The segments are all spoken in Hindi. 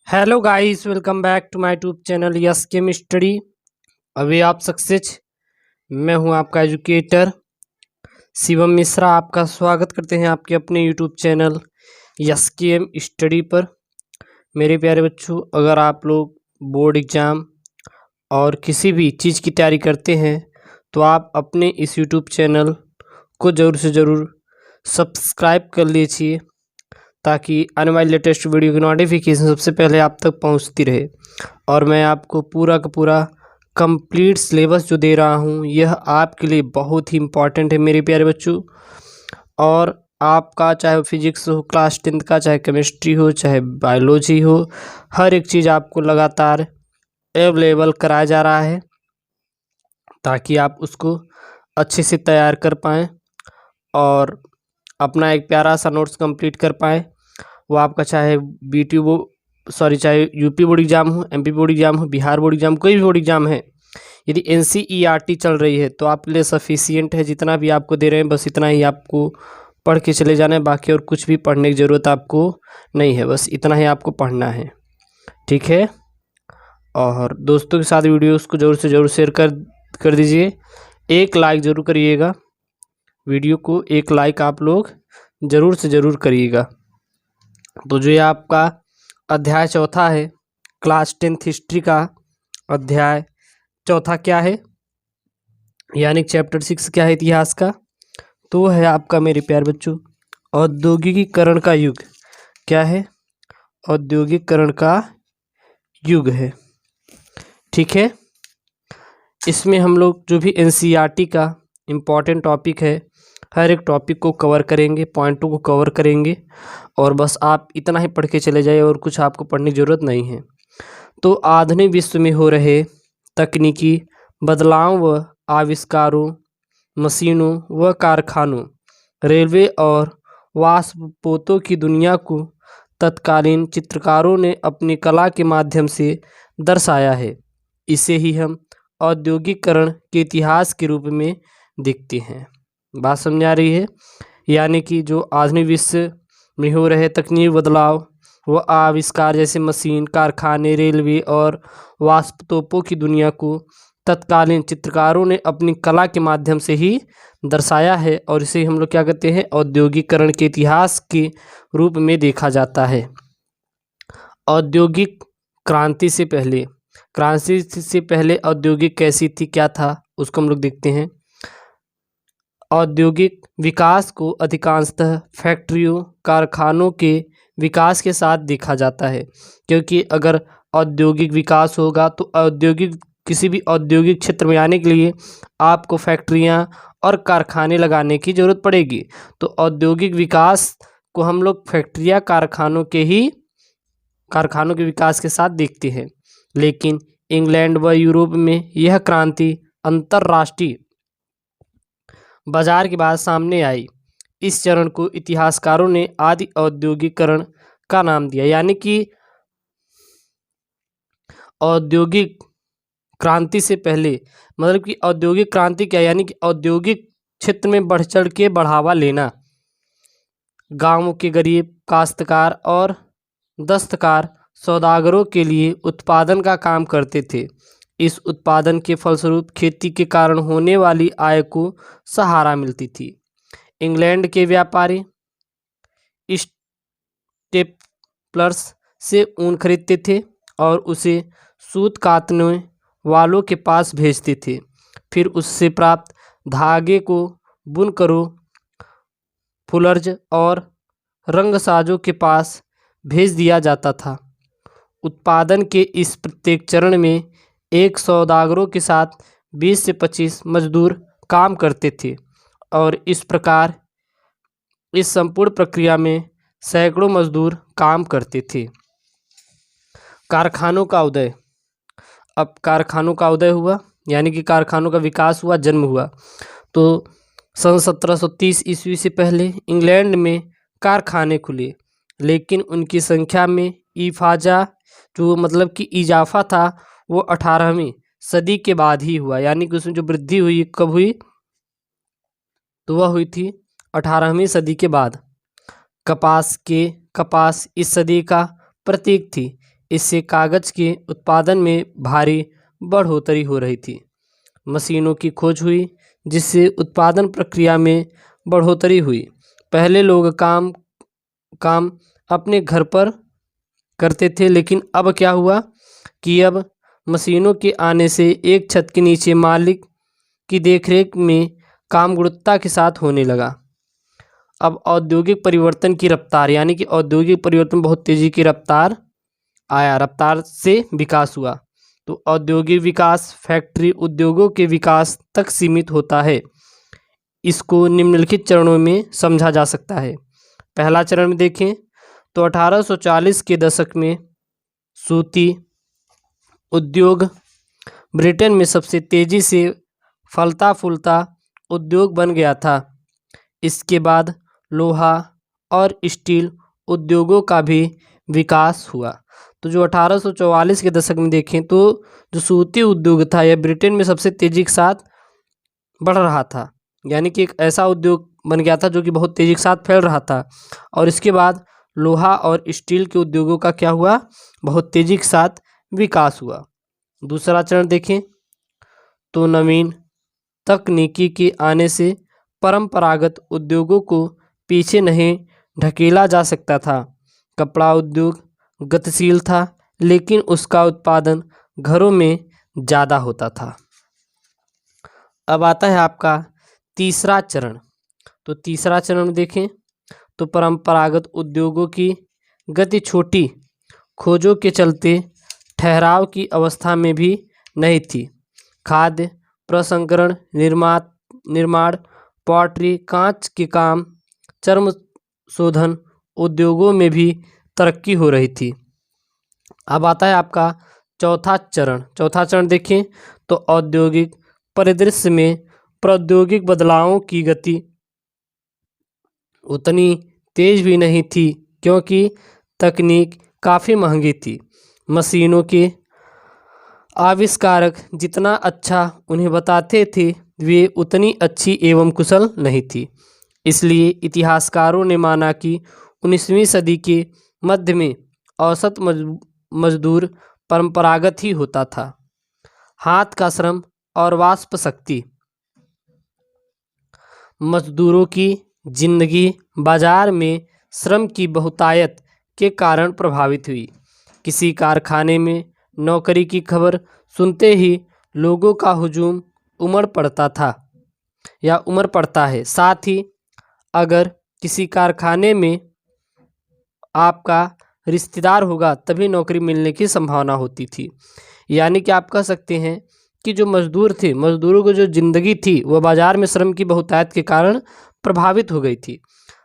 Hello guys, welcome back to my YouTube channel yes chem study. अभी आप सक्सेस। मैं हूं आपका एजुकेटर शिवम मिश्रा। आपका स्वागत करते हैं आपके अपने YouTube channel yes chem study पर। मेरे प्यारे बच्चों, अगर आप लोग बोर्ड एग्ज़ाम और किसी भी चीज़ की तैयारी करते हैं तो आप अपने इस यूट्यूब चैनल को ज़रूर से ज़रूर सब्सक्राइब कर लीजिए, ताकि आने वाली लेटेस्ट वीडियो की नोटिफिकेशन सबसे पहले आप तक पहुंचती रहे। और मैं आपको पूरा का पूरा कंप्लीट सिलेबस जो दे रहा हूं, यह आपके लिए बहुत ही इम्पॉर्टेंट है मेरे प्यारे बच्चों। और आपका चाहे फिजिक्स हो क्लास 10th का, चाहे केमिस्ट्री हो, चाहे बायोलॉजी हो, हर एक चीज़ आपको लगातार अवेलेबल कराया जा रहा है, ताकि आप उसको अच्छे से तैयार कर पाएँ और अपना एक प्यारा सा नोट्स कंप्लीट कर पाएँ। वो आपका चाहे चाहे यूपी बोर्ड एग्जाम हो, एमपी बोर्ड एग्जाम हो, बिहार बोर्ड एग्जाम, कोई भी बोर्ड एग्जाम है। यदि एनसीईआरटी चल रही है तो आपके लिए सफिशियंट है। जितना भी आपको दे रहे हैं बस इतना ही आपको पढ़ के चले जाना है, बाकी और कुछ भी पढ़ने की ज़रूरत आपको नहीं है, बस इतना ही आपको पढ़ना है, ठीक है। और दोस्तों के साथ वीडियोस को ज़रूर से ज़रूर शेयर कर दीजिए। एक लाइक ज़रूर करिएगा, वीडियो को एक लाइक आप लोग ज़रूर से ज़रूर करिएगा। तो जो ये आपका अध्याय चौथा है, क्लास 10th हिस्ट्री का अध्याय चौथा क्या है, यानी चैप्टर 6 क्या है इतिहास का, तो है आपका मेरे प्यारे बच्चों औद्योगिकीकरण का युग। क्या है? औद्योगिकीकरण का युग है, ठीक है। इसमें हम लोग जो भी एनसीईआरटी का इम्पॉर्टेंट टॉपिक है, हर एक टॉपिक को कवर करेंगे, पॉइंटों को कवर करेंगे, और बस आप इतना ही पढ़ के चले जाइए और कुछ आपको पढ़ने की ज़रूरत नहीं है। तो आधुनिक विश्व में हो रहे तकनीकी बदलाव व आविष्कारों, मशीनों व कारखानों, रेलवे और वाष्पोतों की दुनिया को तत्कालीन चित्रकारों ने अपनी कला के माध्यम से दर्शाया है। इसे ही हम औद्योगिकरण के इतिहास के रूप में देखते हैं। बात समझ आ रही है? यानी कि जो आधुनिक विश्व में हो रहे तकनीकी बदलाव व आविष्कार, जैसे मशीन, कारखाने, रेलवे और वाष्पतोपों की दुनिया को तत्कालीन चित्रकारों ने अपनी कला के माध्यम से ही दर्शाया है, और इसे हम लोग क्या कहते हैं? औद्योगिकरण के इतिहास के रूप में देखा जाता है। औद्योगिक क्रांति से पहले औद्योगिक कैसी थी, क्या था, उसको हम लोग देखते हैं। औद्योगिक विकास को अधिकांशतः फैक्ट्रियों, कारखानों के विकास के साथ देखा जाता है, क्योंकि अगर औद्योगिक विकास होगा तो किसी भी औद्योगिक क्षेत्र में आने के लिए आपको फैक्ट्रियां और कारखाने लगाने की ज़रूरत पड़ेगी। तो औद्योगिक विकास को हम लोग फैक्ट्रियां, कारखानों के विकास के साथ देखते हैं। लेकिन इंग्लैंड व यूरोप में यह क्रांति अंतर्राष्ट्रीय बाजार के बाद सामने आई। इस चरण को इतिहासकारों ने आदि औद्योगिकरण का नाम दिया। यानी कि औद्योगिक क्रांति से पहले, मतलब कि औद्योगिक क्रांति क्या, यानी कि औद्योगिक क्षेत्र में बढ़ चढ़ के बढ़ावा लेना। गांवों के गरीब काश्तकार और दस्तकार सौदागरों के लिए उत्पादन का काम करते थे। इस उत्पादन के फलस्वरूप खेती के कारण होने वाली आय को सहारा मिलती थी। इंग्लैंड के व्यापारी स्टेपलर्स से ऊन खरीदते थे और उसे सूत कातने वालों के पास भेजते थे। फिर उससे प्राप्त धागे को बुनकरों, फुलर्ज और रंगसाजों के पास भेज दिया जाता था। उत्पादन के इस प्रत्येक चरण में एक सौदागरों के साथ 20 से 25 मजदूर काम करते थे, और इस प्रकार इस संपूर्ण प्रक्रिया में सैकड़ों मजदूर काम करते थे। कारखानों का उदय। अब कारखानों का उदय हुआ, यानी कि कारखानों का विकास हुआ, जन्म हुआ। तो सन 1730 ईस्वी से पहले इंग्लैंड में कारखाने खुले, लेकिन उनकी संख्या में इजाफा था वो 18वीं सदी के बाद ही हुआ। यानी कि उसमें जो वृद्धि हुई कब हुई, तो वह हुई थी 18वीं सदी के बाद। कपास इस सदी का प्रतीक थी। इससे कागज़ के उत्पादन में भारी बढ़ोतरी हो रही थी। मशीनों की खोज हुई जिससे उत्पादन प्रक्रिया में बढ़ोतरी हुई। पहले लोग काम अपने घर पर करते थे, लेकिन अब क्या हुआ कि अब मशीनों के आने से एक छत के नीचे मालिक की देखरेख में काम गुणवत्ता के साथ होने लगा। अब औद्योगिक परिवर्तन की रफ्तार, यानी कि औद्योगिक परिवर्तन बहुत तेज़ी की रफ्तार से विकास हुआ। तो औद्योगिक विकास फैक्ट्री उद्योगों के विकास तक सीमित होता है। इसको निम्नलिखित चरणों में समझा जा सकता है। पहला चरण में देखें तो 1840 के दशक में सूती उद्योग ब्रिटेन में सबसे तेज़ी से फलता फूलता उद्योग बन गया था। इसके बाद लोहा और स्टील उद्योगों का भी विकास हुआ। तो जो 1844 के दशक में देखें तो जो सूती उद्योग था यह ब्रिटेन में सबसे तेज़ी के साथ बढ़ रहा था, यानी कि एक ऐसा उद्योग बन गया था जो कि बहुत तेज़ी के साथ फैल रहा था। और इसके बाद लोहा और स्टील के उद्योगों का क्या हुआ, बहुत तेज़ी के साथ विकास हुआ। दूसरा चरण देखें तो नवीन तकनीकी के आने से परंपरागत उद्योगों को पीछे नहीं ढकेला जा सकता था। कपड़ा उद्योग गतिशील था, लेकिन उसका उत्पादन घरों में ज़्यादा होता था। अब आता है आपका तीसरा चरण। तो तीसरा चरण देखें तो परंपरागत उद्योगों की गति छोटी खोजों के चलते ठहराव की अवस्था में भी नहीं थी। खाद्य प्रसंस्करण, निर्माण, पॉटरी, कांच के काम, चर्म शोधन उद्योगों में भी तरक्की हो रही थी। अब आता है आपका चौथा चरण। चौथा चरण देखें तो औद्योगिक परिदृश्य में प्रौद्योगिक बदलावों की गति उतनी तेज भी नहीं थी, क्योंकि तकनीक काफ़ी महंगी थी। मशीनों के आविष्कारक जितना अच्छा उन्हें बताते थे, वे उतनी अच्छी एवं कुशल नहीं थी। इसलिए इतिहासकारों ने माना कि 19वीं सदी के मध्य में औसत मजदूर परंपरागत ही होता था। हाथ का श्रम और वाष्प शक्ति मजदूरों की जिंदगी बाजार में श्रम की बहुतायत के कारण प्रभावित हुई। किसी कारखाने में नौकरी की खबर सुनते ही लोगों का हुजूम उमड़ पड़ता था या उमड़ पड़ता है। साथ ही अगर किसी कारखाने में आपका रिश्तेदार होगा तभी नौकरी मिलने की संभावना होती थी। यानी कि आप कह सकते हैं कि जो मजदूर थे, मजदूरों को जो ज़िंदगी थी वह बाज़ार में श्रम की बहुतायत के कारण प्रभावित हो गई थी।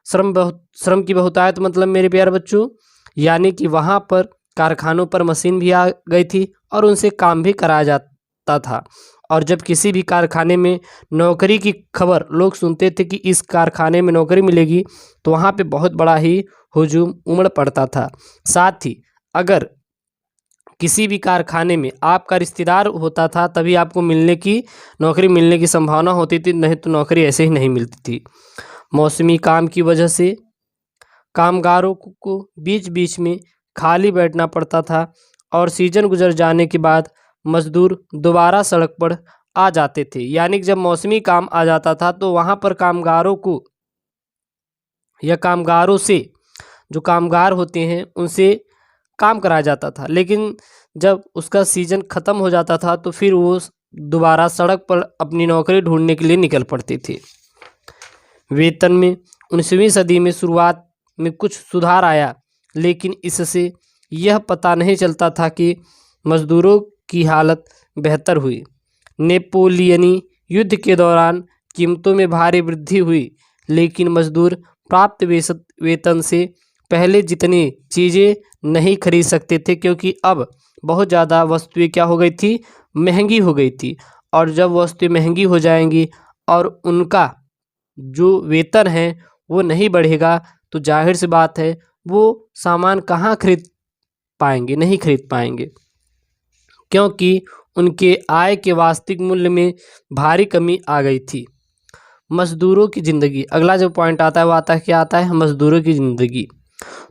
श्रम की बहुतायत मतलब मेरे प्यारे बच्चों, यानी कि वहाँ पर कारखानों पर मशीन भी आ गई थी और उनसे काम भी कराया जाता था। और जब किसी भी कारखाने में नौकरी की खबर लोग सुनते थे कि इस कारखाने में नौकरी मिलेगी, तो वहाँ पे बहुत बड़ा ही हुजूम उमड़ पड़ता था। साथ ही अगर किसी भी कारखाने में आपका रिश्तेदार होता था तभी आपको नौकरी मिलने की संभावना होती थी, नहीं तो नौकरी ऐसे ही नहीं मिलती थी। मौसमी काम की वजह से कामगारों को बीच बीच में खाली बैठना पड़ता था और सीजन गुजर जाने के बाद मजदूर दोबारा सड़क पर आ जाते थे। यानी कि जब मौसमी काम आ जाता था तो वहाँ पर कामगारों को या कामगारों से, जो कामगार होते हैं उनसे काम कराया जाता था, लेकिन जब उसका सीज़न ख़त्म हो जाता था तो फिर वो दोबारा सड़क पर अपनी नौकरी ढूंढने के लिए निकल पड़ते थे। वेतन में 19वीं सदी में शुरुआत में कुछ सुधार आया, लेकिन इससे यह पता नहीं चलता था कि मजदूरों की हालत बेहतर हुई। नेपोलियनी युद्ध के दौरान कीमतों में भारी वृद्धि हुई, लेकिन मजदूर प्राप्त वेतन से पहले जितनी चीज़ें नहीं खरीद सकते थे, क्योंकि अब बहुत ज़्यादा वस्तुएं क्या हो गई थी, महंगी हो गई थी। और जब वस्तुएं महंगी हो जाएंगी और उनका जो वेतन है वो नहीं बढ़ेगा, तो जाहिर सी बात है वो सामान कहाँ खरीद पाएंगे, नहीं खरीद पाएंगे, क्योंकि उनके आय के वास्तविक मूल्य में भारी कमी आ गई थी। मजदूरों की ज़िंदगी, अगला जो पॉइंट आता है वो आता है, क्या आता है, मजदूरों की ज़िंदगी।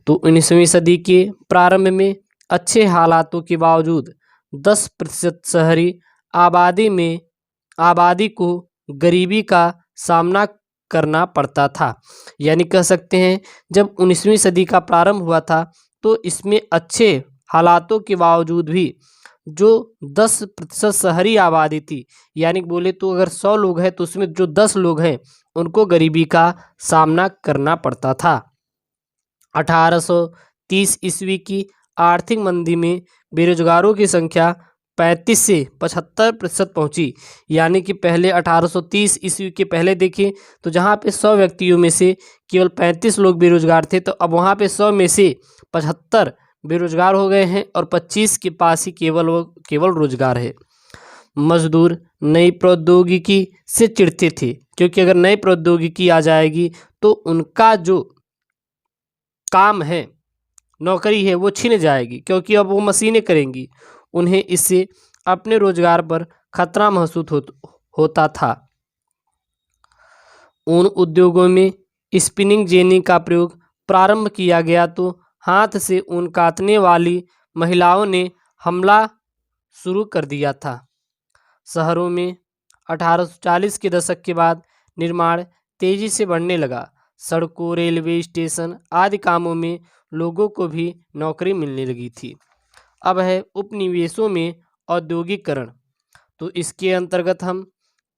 तो 19वीं सदी के प्रारंभ में अच्छे हालातों के बावजूद 10% शहरी आबादी को गरीबी का सामना करना पड़ता था। यानी कह सकते हैं जब 19वीं सदी का प्रारंभ हुआ था तो इसमें अच्छे हालातों के बावजूद भी जो 10% शहरी आबादी थी, यानी बोले तो अगर 100 लोग हैं तो उसमें जो 10 लोग हैं उनको गरीबी का सामना करना पड़ता था। 1830 ईस्वी की आर्थिक मंदी में बेरोजगारों की संख्या 35 से 75% पहुंची। यानी कि पहले 1830 ईस्वी के पहले देखें तो जहां पे 100 व्यक्तियों में से केवल 35 लोग बेरोजगार थे, तो अब वहां पे 100 में से 75 बेरोजगार हो गए हैं और 25 के पास ही केवल रोजगार है। मजदूर नई प्रौद्योगिकी से चिढ़ते थे, क्योंकि अगर नई प्रौद्योगिकी आ जाएगी तो उनका जो काम है, नौकरी है, वो छिन जाएगी, क्योंकि अब वो मशीनें करेंगी। उन्हें इससे अपने रोजगार पर खतरा महसूस होता था। उन उद्योगों में स्पिनिंग जेनी का प्रयोग प्रारंभ किया गया तो हाथ से ऊन काटने वाली महिलाओं ने हमला शुरू कर दिया था। शहरों में 1840 के दशक के बाद निर्माण तेजी से बढ़ने लगा। सड़कों, रेलवे स्टेशन आदि कामों में लोगों को भी नौकरी मिलने लगी थी। अब है उपनिवेशों में औद्योगिकरण। तो इसके अंतर्गत हम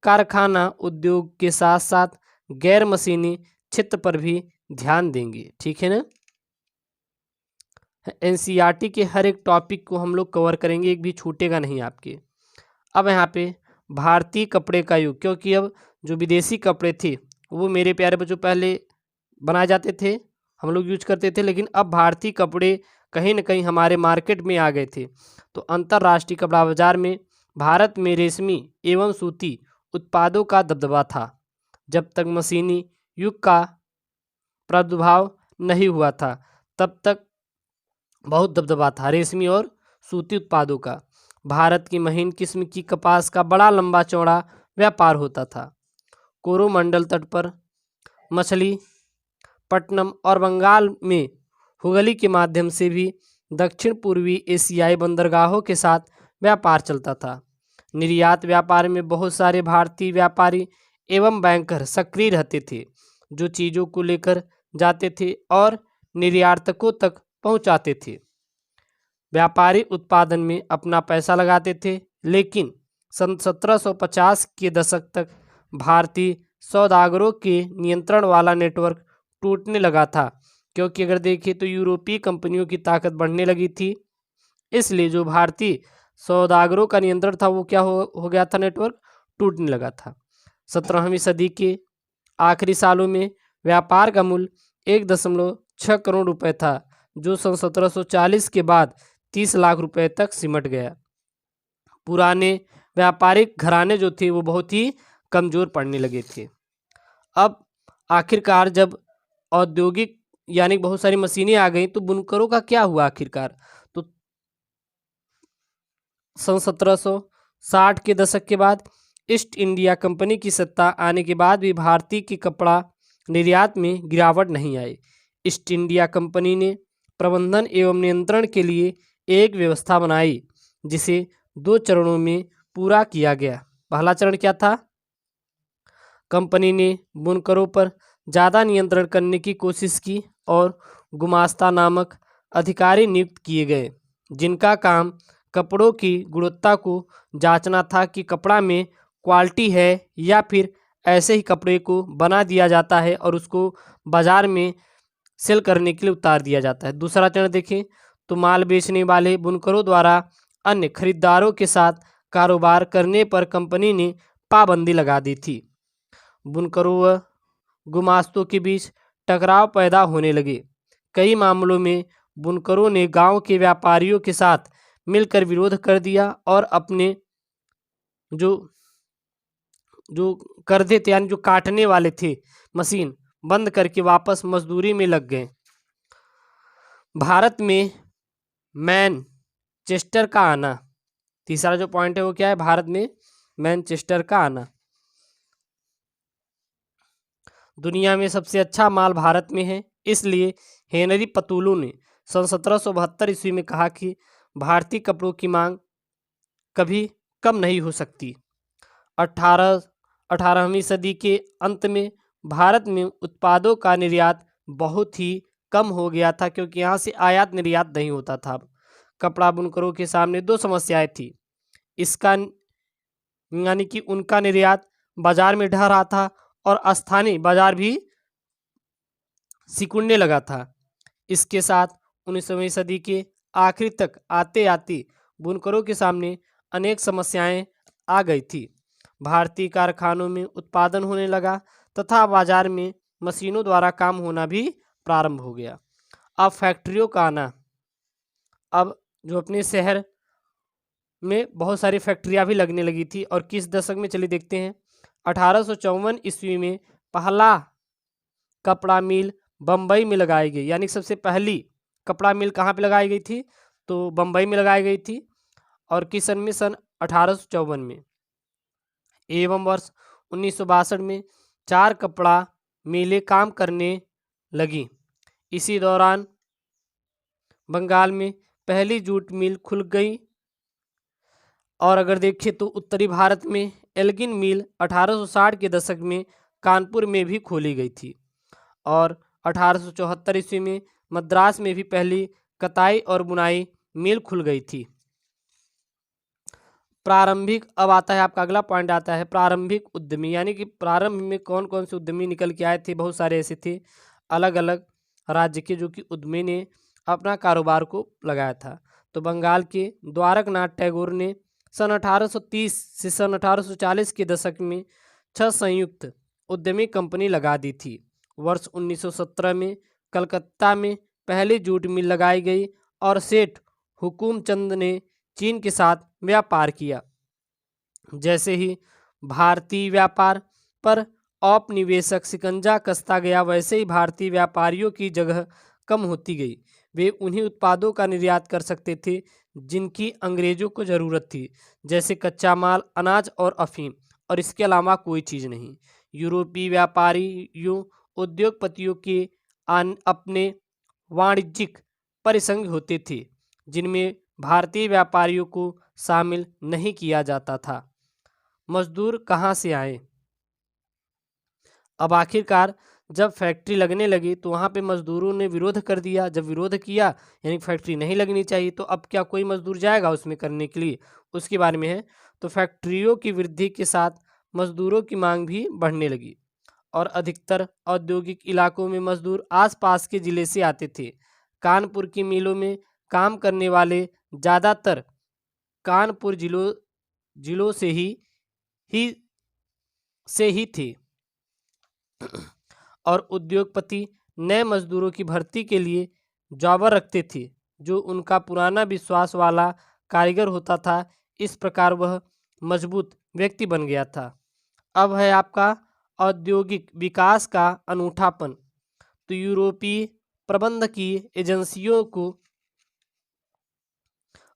कारखाना उद्योग के साथ साथ गैर मशीनी क्षेत्र पर भी ध्यान देंगे, ठीक है ना। एनसीईआरटी के हर एक टॉपिक को हम लोग कवर करेंगे, एक भी छूटेगा नहीं आपके। अब यहाँ पे भारतीय कपड़े का युग, क्योंकि अब जो विदेशी कपड़े थे वो मेरे प्यारे बच्चों पहले बनाए जाते थे, हम लोग यूज करते थे, लेकिन अब भारतीय कपड़े कहीं ना कहीं हमारे मार्केट में आ गए थे। तो अंतर्राष्ट्रीय कपड़ा बाजार में भारत में रेशमी एवं सूती उत्पादों का दबदबा था। जब तक मशीनी युग का प्रादुर्भाव नहीं हुआ था तब तक बहुत दबदबा था रेशमी और सूती उत्पादों का। भारत की महीन किस्म की कपास का बड़ा लंबा चौड़ा व्यापार होता था। कोरोमंडल तट पर मछली पट्टनम और बंगाल में हुगली के माध्यम से भी दक्षिण पूर्वी एशियाई बंदरगाहों के साथ व्यापार चलता था। निर्यात व्यापार में बहुत सारे भारतीय व्यापारी एवं बैंकर सक्रिय रहते थे, जो चीज़ों को लेकर जाते थे और निर्यातकों तक पहुंचाते थे। व्यापारी उत्पादन में अपना पैसा लगाते थे, लेकिन सन 1750 के दशक तक भारतीय सौदागरों के नियंत्रण वाला नेटवर्क टूटने लगा था, क्योंकि अगर देखें तो यूरोपीय कंपनियों की ताकत बढ़ने लगी थी। इसलिए जो भारतीय सौदागरों का नियंत्रण था वो क्या हो गया था, नेटवर्क टूटने लगा था। 17वीं सदी के आखिरी सालों में व्यापार का मूल्य 1.6 करोड़ रुपए था, जो सन 1740 के बाद 30 लाख रुपए तक सिमट गया। पुराने व्यापारिक घराने जो थे वो बहुत ही कमज़ोर पड़ने लगे थे। अब आखिरकार जब औद्योगिक यानी बहुत सारी मशीनें आ गई तो बुनकरों का क्या हुआ आखिरकार। तो सन 1760 के दशक के बाद ईस्ट इंडिया कंपनी की सत्ता आने के बाद भी भारतीय की कपड़ा निर्यात में गिरावट नहीं आई। ईस्ट इंडिया कंपनी ने प्रबंधन एवं नियंत्रण के लिए एक व्यवस्था बनाई, जिसे 2 चरणों में पूरा किया गया। पहला चरण क्या था, कंपनी ने बुनकरों पर ज़्यादा नियंत्रण करने की कोशिश की और गुमास्ता नामक अधिकारी नियुक्त किए गए, जिनका काम कपड़ों की गुणवत्ता को जांचना था कि कपड़ा में क्वालिटी है या फिर ऐसे ही कपड़े को बना दिया जाता है और उसको बाज़ार में सेल करने के लिए उतार दिया जाता है। दूसरा चरण देखें तो माल बेचने वाले बुनकरों द्वारा अन्य खरीदारों के साथ कारोबार करने पर कंपनी ने पाबंदी लगा दी थी। बुनकरों व गुमास्तों के बीच टकराव पैदा होने लगे। कई मामलों में बुनकरों ने गांव के व्यापारियों के साथ मिलकर विरोध कर दिया और अपने जो करते थे यानी जो काटने वाले थे मशीन बंद करके वापस मजदूरी में लग गए। भारत में मैनचेस्टर का आना, तीसरा जो पॉइंट है वो क्या है, भारत में मैनचेस्टर का आना। दुनिया में सबसे अच्छा माल भारत में है, इसलिए हेनरी पतुलू ने सन 1772 ईस्वी में कहा कि भारतीय कपड़ों की मांग कभी कम नहीं हो सकती। 18वीं सदी के अंत में भारत में उत्पादों का निर्यात बहुत ही कम हो गया था, क्योंकि यहाँ से आयात निर्यात नहीं होता था। कपड़ा बुनकरों के सामने दो समस्याएं थी। इसका यानी कि उनका निर्यात बाजार में ढह रहा था और स्थानीय बाजार भी सिकुड़ने लगा था। इसके साथ 19वीं सदी के आखिर तक आते आते बुनकरों के सामने अनेक समस्याएं आ गई थी। भारतीय कारखानों में उत्पादन होने लगा तथा बाजार में मशीनों द्वारा काम होना भी प्रारंभ हो गया। अब फैक्ट्रियों का आना, अब जो अपने शहर में बहुत सारी फैक्ट्रियां भी लगने लगी थी। और किस दशक में, चलिए देखते हैं। 1854 ईस्वी में पहला कपड़ा मिल बम्बई में लगाई गई, यानी सबसे पहली कपड़ा मिल कहाँ पे लगाई गई थी, तो बम्बई में लगाई गई थी। और किस सन में, सन 1854 में। एवं वर्ष 1962 में 4 कपड़ा मिलें काम करने लगी। इसी दौरान बंगाल में पहली जूट मिल खुल गई। और अगर देखें तो उत्तरी भारत में एल्गिन मिल 1860 के दशक में कानपुर में भी खोली गई थी। और 1874 ईस्वी में मद्रास में भी पहली कताई और बुनाई मिल खुल गई थी। प्रारंभिक, अब आता है आपका अगला पॉइंट आता है प्रारंभिक उद्यमी, यानी कि प्रारंभ में कौन कौन से उद्यमी निकल के आए थे। बहुत सारे ऐसे थे अलग अलग राज्य के, जो कि उद्यमी ने अपना कारोबार को लगाया था। तो बंगाल के द्वारकनाथ टैगोर ने सन 1830 से सन 1840 के दशक में 6 संयुक्त उद्यमी कंपनी लगा दी थी। वर्ष 1917 में कलकत्ता में पहली जूट मिल लगाई गई और सेठ हुकुमचंद ने चीन के साथ व्यापार किया। जैसे ही भारतीय व्यापार पर औपनिवेशिक शिकंजा कसता गया, वैसे ही भारतीय व्यापारियों की जगह कम होती गई। वे उन्हीं उत्पादों का निर्यात कर सकते थे जिनकी अंग्रेजों को ज़रूरत थी, जैसे कच्चा माल, अनाज और अफीम, और इसके अलावा कोई चीज़ नहीं। यूरोपीय व्यापारियों, उद्योगपतियों के अपने वाणिज्यिक परिसंघ होते थे, जिनमें भारतीय व्यापारियों को शामिल नहीं किया जाता था। मजदूर कहाँ से आए? अब आखिरकार जब फैक्ट्री लगने लगी तो वहाँ पे मजदूरों ने विरोध कर दिया। जब विरोध किया, यानी फैक्ट्री नहीं लगनी चाहिए, तो अब क्या कोई मजदूर जाएगा उसमें करने के लिए, उसके बारे में है। तो फैक्ट्रियों की वृद्धि के साथ मजदूरों की मांग भी बढ़ने लगी और अधिकतर औद्योगिक इलाकों में मजदूर आसपास के ज़िले से आते थे। कानपुर की मिलों में काम करने वाले ज़्यादातर कानपुर जिलों से ही थे और उद्योगपति नए मजदूरों की भर्ती के लिए जॉबर रखते थे, जो उनका पुराना विश्वास वाला कारीगर होता था। इस प्रकार वह मजबूत व्यक्ति बन गया था। अब है आपका औद्योगिक विकास का अनूठापन। तो यूरोपीय प्रबंध की एजेंसियों को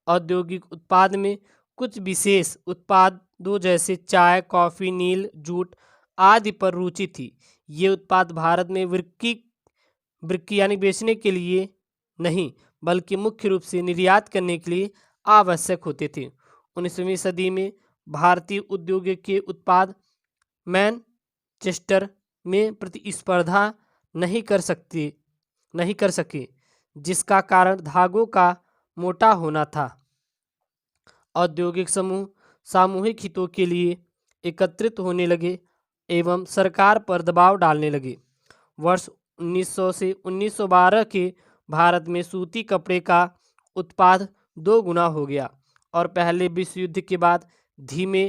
औद्योगिक उत्पाद में कुछ विशेष उत्पादों जैसे चाय, कॉफ़ी, नील, जूट आदि पर रुचि थी। ये उत्पाद भारत में वृक्की यानी बेचने के लिए नहीं, बल्कि मुख्य रूप से निर्यात करने के लिए आवश्यक होते थे। 19वीं सदी में भारतीय उद्योग के उत्पाद मैनचेस्टर में प्रतिस्पर्धा नहीं कर सके, जिसका कारण धागों का मोटा होना था। औद्योगिक समूह सामूहिक हितों के लिए एकत्रित होने लगे एवं सरकार पर दबाव डालने लगे। वर्ष 1900 से 1912 के भारत में सूती कपड़े का उत्पाद 2 गुना हो गया और पहले विश्व युद्ध के बाद धीमे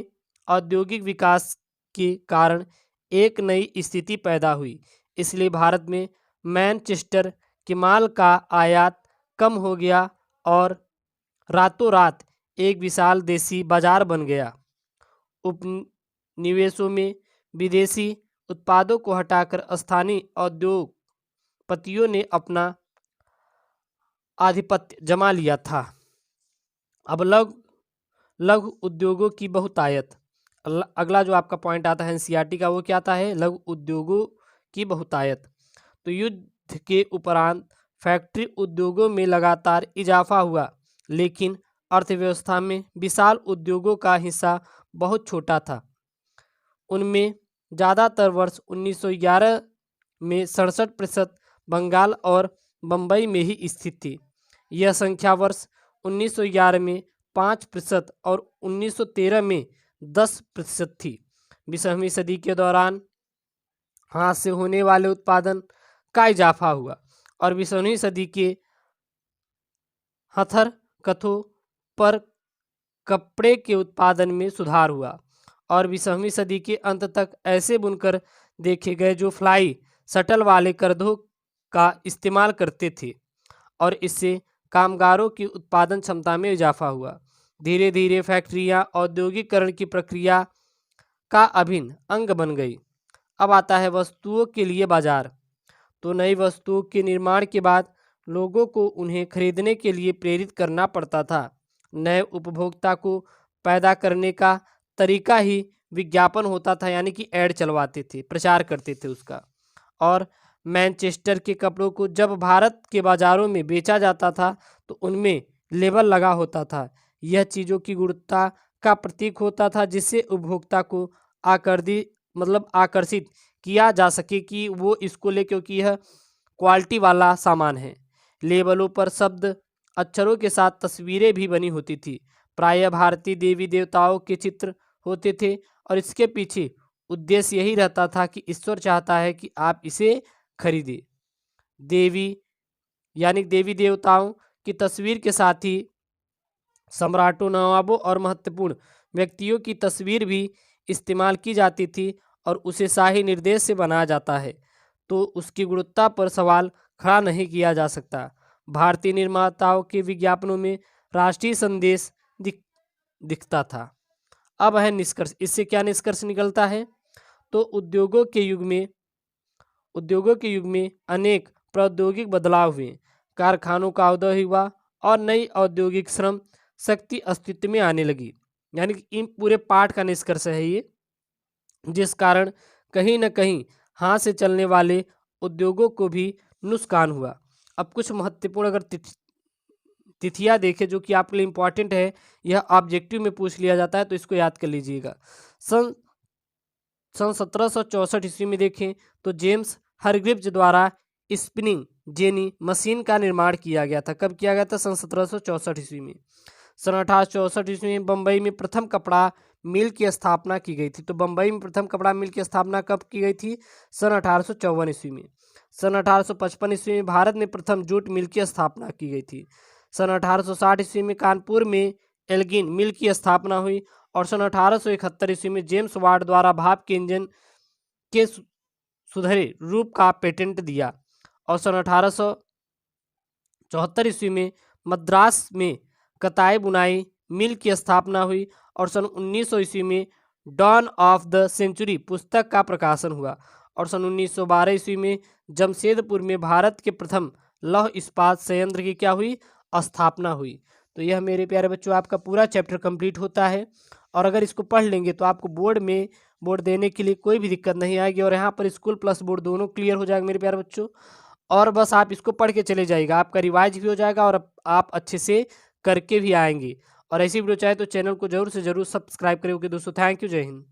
औद्योगिक विकास के कारण एक नई स्थिति पैदा हुई। इसलिए भारत में मैनचेस्टर के माल का आयात कम हो गया और रातों रात एक विशाल देशी बाजार बन गया। उपनिवेशों में विदेशी उत्पादों को हटाकर स्थानीय उद्योगपतियों ने अपना आधिपत्य जमा लिया था। अब लघु उद्योगों की बहुतायत। अगला जो आपका पॉइंट आता है एनसीईआरटी का, वो क्या आता है? लघु उद्योगों की बहुतायत। तो युद्ध के उपरांत फैक्ट्री उद्योगों में लगातार इजाफा हुआ, लेकिन अर्थव्यवस्था में विशाल उद्योगों का हिस्सा बहुत छोटा था। उनमें ज़्यादातर वर्ष 1911 में 67% बंगाल और बम्बई में ही स्थित थी। यह संख्या वर्ष 1911 में 5% और 1913 में 10% थी। 20वीं सदी के दौरान हाथ से होने वाले उत्पादन का इजाफा हुआ और 20वीं सदी के हथर कथों पर कपड़े के उत्पादन में सुधार हुआ और 20वीं सदी के अंत तक ऐसे बुनकर देखे गए जो फ्लाई शटल वाले करधों का इस्तेमाल करते थे और इससे कामगारों की उत्पादन क्षमता में इजाफा हुआ। धीरे धीरे फैक्ट्रियां औद्योगिकरण की प्रक्रिया का अभिन्न अंग बन गई। अब आता है वस्तुओं के लिए बाजार। तो नई वस्तुओं के निर्माण के बाद लोगों को उन्हें खरीदने के लिए प्रेरित करना पड़ता था। नए उपभोक्ता को पैदा करने का तरीका ही विज्ञापन होता था, यानी कि ऐड चलवाते थे, प्रचार करते थे उसका। और मैनचेस्टर के कपड़ों को जब भारत के बाज़ारों में बेचा जाता था तो उनमें लेबल लगा होता था। यह चीज़ों की गुणवत्ता का प्रतीक होता था जिससे उपभोक्ता को आकर्षित किया जा सके कि वो इसको ले, क्योंकि यह क्वालिटी वाला सामान है। लेबलों पर शब्द अक्षरों के साथ तस्वीरें भी बनी होती थी। प्रायः भारतीय देवी देवताओं के चित्र होते थे और इसके पीछे उद्देश्य यही रहता था कि ईश्वर चाहता है कि आप इसे खरीदें। देवी यानी देवी देवताओं की तस्वीर के साथ ही सम्राटों, नवाबों और महत्वपूर्ण व्यक्तियों की तस्वीर भी इस्तेमाल की जाती थी और उसे शाही निर्देश से बनाया जाता है तो उसकी गुणवत्ता पर सवाल खड़ा नहीं किया जा सकता। भारतीय निर्माताओं के विज्ञापनों में राष्ट्रीय संदेश दिखता था। अब है निष्कर्ष। इससे क्या निष्कर्ष निकलता है? तो उद्योगों के युग में अनेक प्रौद्योगिक बदलाव हुए, कारखानों का उदय हुआ और नई औद्योगिक श्रम शक्ति अस्तित्व में आने लगी। यानी कि इन पूरे पाठ का निष्कर्ष है ये, जिस कारण कहीं न कहीं हाथ से चलने वाले उद्योगों को भी नुकसान हुआ। अब कुछ महत्वपूर्ण अगर तिथियां देखें जो कि आपके लिए इम्पॉर्टेंट है, यह ऑब्जेक्टिव में पूछ लिया जाता है तो इसको याद कर लीजिएगा। सन 1764 ईस्वी में देखें तो जेम्स हरग्रीव्स द्वारा स्पिनिंग जेनी मशीन का निर्माण किया गया था। कब किया गया था? सन 1764 ईस्वी में। सन 1864 ईस्वी में बम्बई में प्रथम कपड़ा मिल की स्थापना की गई थी। तो बम्बई में प्रथम कपड़ा मिल की स्थापना कब की गई थी? सन 1854 ईस्वी में। सन 1855 ईस्वी में भारत में प्रथम जूट मिल की स्थापना की गई थी। सन 1860 ईस्वी में कानपुर में एल्गिन मिल की स्थापना हुई और सन 1871 ईस्वी में जेम्स वाट द्वारा भाप के इंजन के सुधरे रूप का पेटेंट दिया और सन 1874 ईस्वी में मद्रास में कताई बुनाई मिल की स्थापना हुई और सन 1900 ईस्वी में डॉन ऑफ द सेंचुरी पुस्तक का प्रकाशन हुआ और सन 1912 ईस्वी में जमशेदपुर में भारत के प्रथम लौह इस्पात संयंत्र की क्या हुई? स्थापना हुई। तो यह मेरे प्यारे बच्चों आपका पूरा चैप्टर कंप्लीट होता है और अगर इसको पढ़ लेंगे तो आपको बोर्ड देने के लिए कोई भी दिक्कत नहीं आएगी और यहाँ पर स्कूल प्लस बोर्ड दोनों क्लियर हो जाएगा मेरे प्यारे बच्चों। और बस आप इसको पढ़ के चले जाइएगा, आपका रिवाइज भी हो जाएगा और आप अच्छे से करके भी आएंगे। और ऐसी वीडियो चाहे तो चैनल को जरूर से जरूर सब्सक्राइब करें। ओके दोस्तों, थैंक यू, जय हिंद।